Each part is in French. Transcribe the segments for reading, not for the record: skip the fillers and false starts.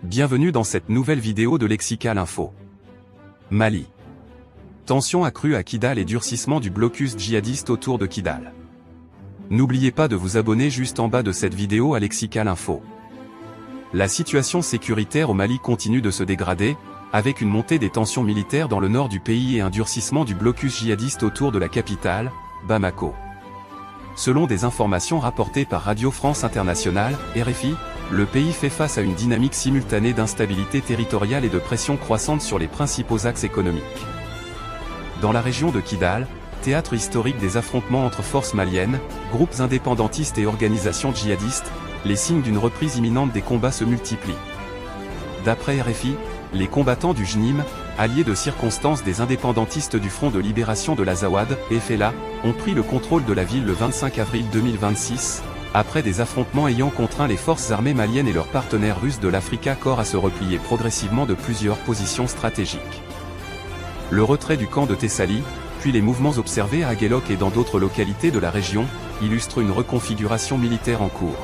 Bienvenue dans cette nouvelle vidéo de Lexical Info. Mali. Tension accrue à Kidal et durcissement du blocus djihadiste autour de Kidal. N'oubliez pas de vous abonner juste en bas de cette vidéo à Lexical Info. La situation sécuritaire au Mali continue de se dégrader, avec une montée des tensions militaires dans le nord du pays et un durcissement du blocus djihadiste autour de la capitale, Bamako. Selon des informations rapportées par Radio France Internationale, RFI, le pays fait face à une dynamique simultanée d'instabilité territoriale et de pression croissante sur les principaux axes économiques. Dans la région de Kidal, théâtre historique des affrontements entre forces maliennes, groupes indépendantistes et organisations djihadistes, les signes d'une reprise imminente des combats se multiplient. D'après RFI, les combattants du JNIM, alliés de circonstance des indépendantistes du Front de Libération de l'Azawad, FLA, ont pris le contrôle de la ville le 25 avril 2026, après des affrontements ayant contraint les forces armées maliennes et leurs partenaires russes de l'Africa Corps à se replier progressivement de plusieurs positions stratégiques. Le retrait du camp de Tessali, puis les mouvements observés à Aguelok et dans d'autres localités de la région, illustrent une reconfiguration militaire en cours.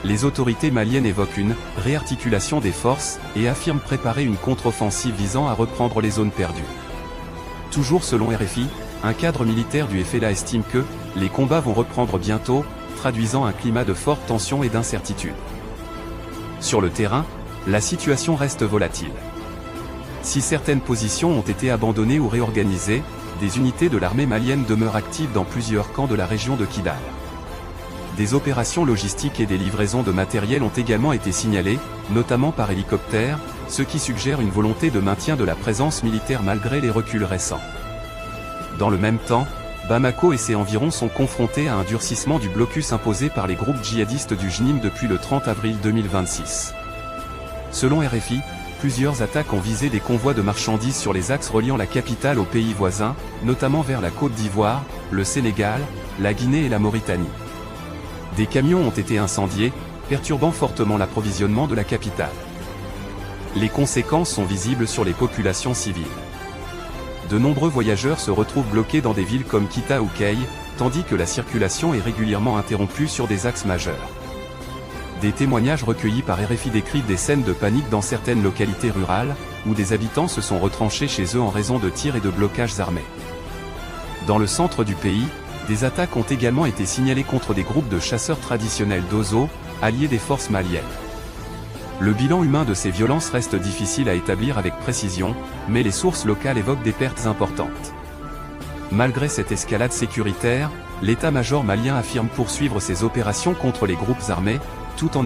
Les autorités maliennes évoquent une réarticulation des forces et affirment préparer une contre-offensive visant à reprendre les zones perdues. Toujours selon RFI, un cadre militaire du FLA estime que les combats vont reprendre bientôt, traduisant un climat de forte tension et d'incertitude. Sur le terrain, la situation reste volatile. Si certaines positions ont été abandonnées ou réorganisées, des unités de l'armée malienne demeurent actives dans plusieurs camps de la région de Kidal. Des opérations logistiques et des livraisons de matériel ont également été signalées, notamment par hélicoptère, ce qui suggère une volonté de maintien de la présence militaire malgré les reculs récents. Dans le même temps, Bamako et ses environs sont confrontés à un durcissement du blocus imposé par les groupes djihadistes du JNIM depuis le 30 avril 2026. Selon RFI, plusieurs attaques ont visé des convois de marchandises sur les axes reliant la capitale aux pays voisins, notamment vers la Côte d'Ivoire, le Sénégal, la Guinée et la Mauritanie. Des camions ont été incendiés, perturbant fortement l'approvisionnement de la capitale. Les conséquences sont visibles sur les populations civiles. De nombreux voyageurs se retrouvent bloqués dans des villes comme Kita ou Kay, tandis que la circulation est régulièrement interrompue sur des axes majeurs. Des témoignages recueillis par RFI décrivent des scènes de panique dans certaines localités rurales, où des habitants se sont retranchés chez eux en raison de tirs et de blocages armés. Dans le centre du pays, des attaques ont également été signalées contre des groupes de chasseurs traditionnels d'Ozo, alliés des forces maliennes. Le bilan humain de ces violences reste difficile à établir avec précision, mais les sources locales évoquent des pertes importantes. Malgré cette escalade sécuritaire, l'état-major malien affirme poursuivre ses opérations contre les groupes armés, tout en